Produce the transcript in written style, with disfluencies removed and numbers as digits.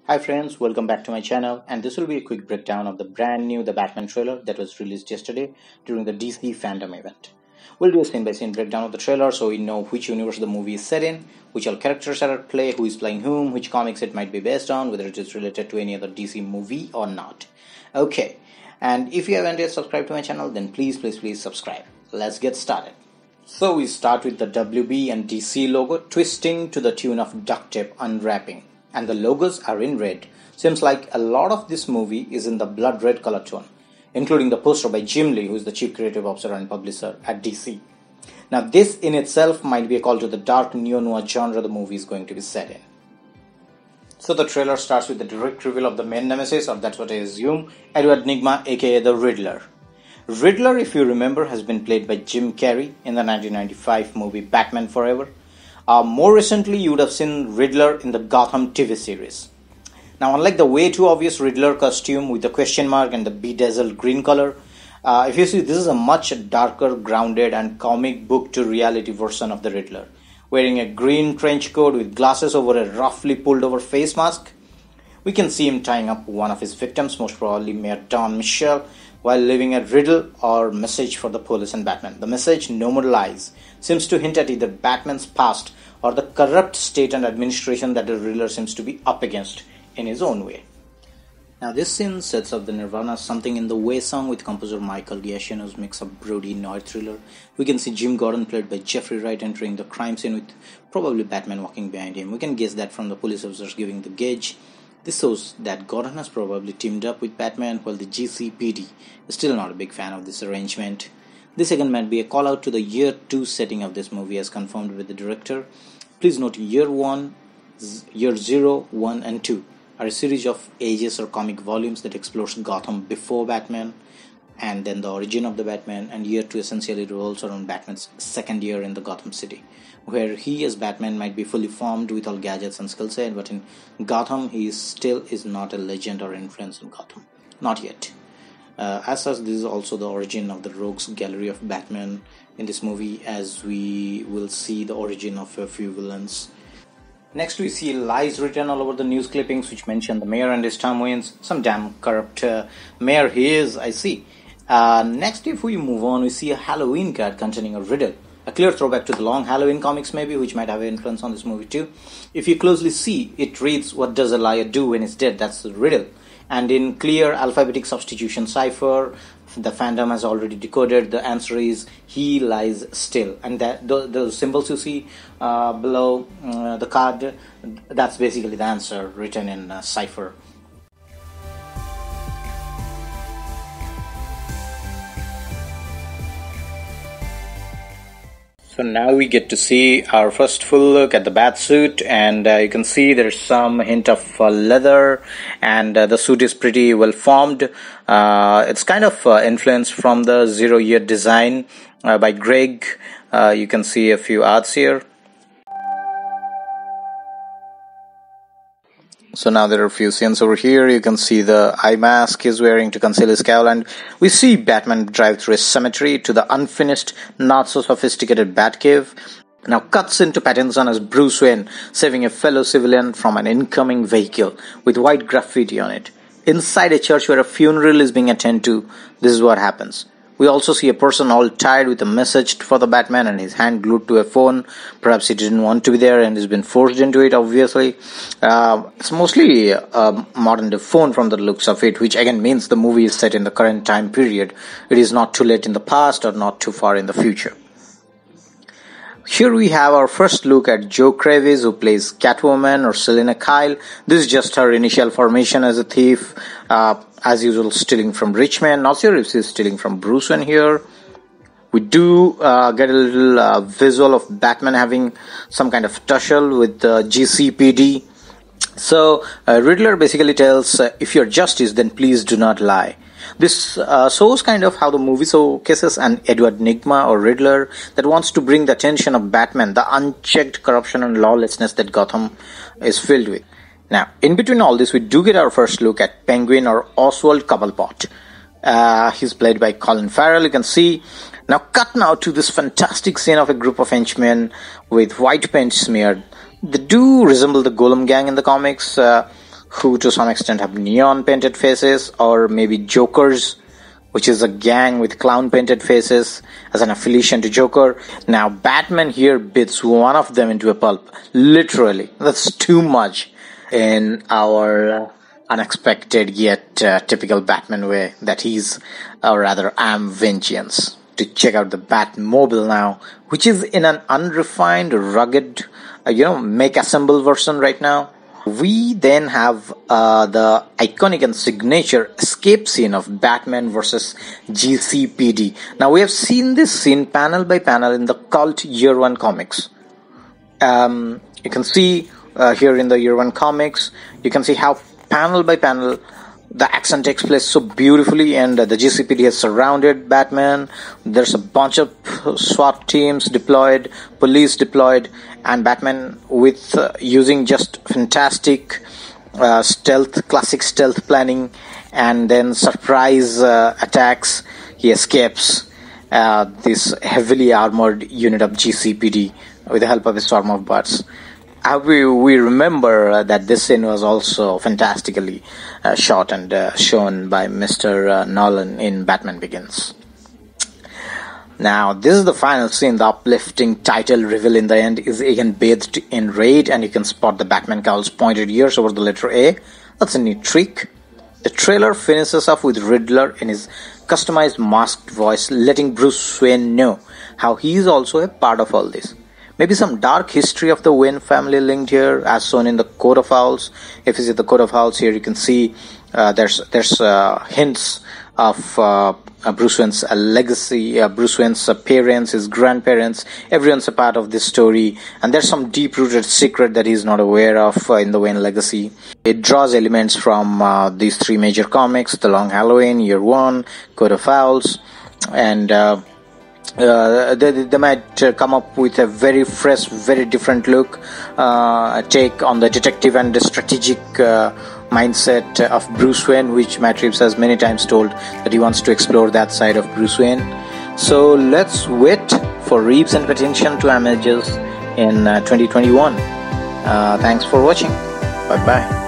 Hi friends, welcome back to my channel, and this will be a quick breakdown of the brand new The Batman trailer that was released yesterday during the DC Fandome event. We'll do a scene by scene breakdown of the trailer so we know which universe the movie is set in, which all characters are at play, who is playing whom, which comics it might be based on, whether it is related to any other DC movie or not. Okay, and if you haven't yet subscribed to my channel, then please subscribe. Let's get started. So we start with the WB and DC logo twisting to the tune of duct tape unwrapping, and the logos are in red. Seems like a lot of this movie is in the blood red color tone, including the poster by Jim Lee, who is the chief creative officer and publisher at DC. Now this in itself might be a call to the dark neo-noir genre the movie is going to be set in. So the trailer starts with the direct reveal of the main nemesis, or that's what I assume, Edward Nygma, aka the Riddler. Riddler, if you remember, has been played by Jim Carrey in the 1995 movie Batman Forever. More recently, you would have seen Riddler in the Gotham TV series. Now, unlike the way too obvious Riddler costume with the question mark and the bedazzled green color, if you see, this is a much darker, grounded and comic book to reality version of the Riddler, wearing a green trench coat with glasses over a roughly pulled over face mask. We can see him tying up one of his victims, most probably Mayor Don Michelle, while leaving a riddle or message for the police and Batman. The message, "No more lies," seems to hint at either Batman's past or the corrupt state and administration that the Riddler seems to be up against in his own way. Now this scene sets up the Nirvana Something in the Way song with composer Michael Giacchino's mix of broody noir thriller. We can see Jim Gordon, played by Jeffrey Wright, entering the crime scene with probably Batman walking behind him. We can guess that from the police officers giving the gauge. This shows that Gordon has probably teamed up with Batman, while the GCPD is still not a big fan of this arrangement. This again might be a call out to the year 2 setting of this movie as confirmed with the director. Please note year 0, 1 and 2 are a series of ages or comic volumes that explores Gotham before Batman and then the origin of the Batman, and year 2 essentially revolves around Batman's second year in the Gotham City, where he as Batman might be fully formed with all gadgets and skill set, but in Gotham he still is not a legend or influence in Gotham. Not yet. As such, this is also the origin of the Rogues Gallery of Batman in this movie, as we will see the origin of a few villains. Next we see lies written all over the news clippings which mention the mayor and his term wins. Some damn corrupt mayor he is, I see. Next, if we move on, we see a Halloween card containing a riddle. A clear throwback to the long Halloween comics maybe, which might have an influence on this movie too. If you closely see, it reads, "What does a liar do when he's dead?" That's the riddle. And in clear alphabetic substitution cipher, the fandom has already decoded, the answer is "he lies still." And that the symbols you see below the card, that's basically the answer written in cipher. So now we get to see our first full look at the bat suit, and you can see there's some hint of leather, and the suit is pretty well formed. It's kind of influenced from the 0 Year design by Greg. You can see a few arts here. So now there are a few scenes over here. You can see the eye mask he's wearing to conceal his cowl, and we see Batman drive through a cemetery to the unfinished, not so sophisticated Batcave. Now cuts into Pattinson as Bruce Wayne saving a fellow civilian from an incoming vehicle with white graffiti on it. Inside a church where a funeral is being attended to, this is what happens. We also see a person all tired with a message for the Batman and his hand glued to a phone. Perhaps he didn't want to be there and has been forced into it, obviously. It's mostly a modern day phone from the looks of it, which again means the movie is set in the current time period. It is not too late in the past or not too far in the future. Here we have our first look at Joe Kravis, who plays Catwoman, or Selina Kyle. This is just her initial formation as a thief. As usual, stealing from rich men. Not sure if she's stealing from Bruce Wayne here. We do get a little visual of Batman having some kind of tussle with the GCPD. So Riddler basically tells, if you're justice, then please do not lie. This shows kind of how the movie showcases an Edward Nygma, or Riddler, that wants to bring the attention of Batman, the unchecked corruption and lawlessness that Gotham is filled with. Now, in between all this, we do get our first look at Penguin, or Oswald Cobblepot. He's played by Colin Farrell, you can see. Now, cut now to this fantastic scene of a group of henchmen with white paint smeared. They do resemble the Golem gang in the comics, who to some extent have neon painted faces, or maybe Jokers, which is a gang with clown painted faces as an affiliation to Joker. Now Batman here beats one of them into a pulp. Literally. That's too much in our unexpected yet typical Batman way, that he's, or rather I'm vengeance. To check out the Batmobile now, which is in an unrefined, rugged, make assemble version right now. We then have the iconic and signature escape scene of Batman versus GCPD. Now we have seen this scene panel by panel in the cult Year One comics. You can see here in the Year One comics, you can see how panel by panel the action takes place so beautifully, and the GCPD has surrounded Batman. There's a bunch of SWAT teams deployed, police deployed, and Batman with using just fantastic classic stealth planning, and then surprise attacks. He escapes this heavily armored unit of GCPD with the help of a swarm of bats. We remember that this scene was also fantastically shot and shown by Mr. Nolan in Batman Begins. Now, this is the final scene. The uplifting title reveal in the end is again bathed in red, and you can spot the Batman cowl's pointed ears over the letter A. That's a neat trick. The trailer finishes off with Riddler in his customized masked voice, letting Bruce Wayne know how he is also a part of all this. Maybe some dark history of the Wayne family linked here, as shown in the Coat of Owls. If you see the Coat of Owls here, you can see there's hints of Bruce Wayne's legacy, Bruce Wayne's parents, his grandparents. Everyone's a part of this story, and there's some deep-rooted secret that he's not aware of in the Wayne legacy. It draws elements from these three major comics: The Long Halloween, Year One, Coat of Owls, and they might come up with a very fresh, very different look, take on the detective and the strategic mindset of Bruce Wayne, which Matt Reeves has many times told that he wants to explore that side of Bruce Wayne. So let's wait for Reeves and Pattinson to emerge in 2021. Thanks for watching. Bye bye.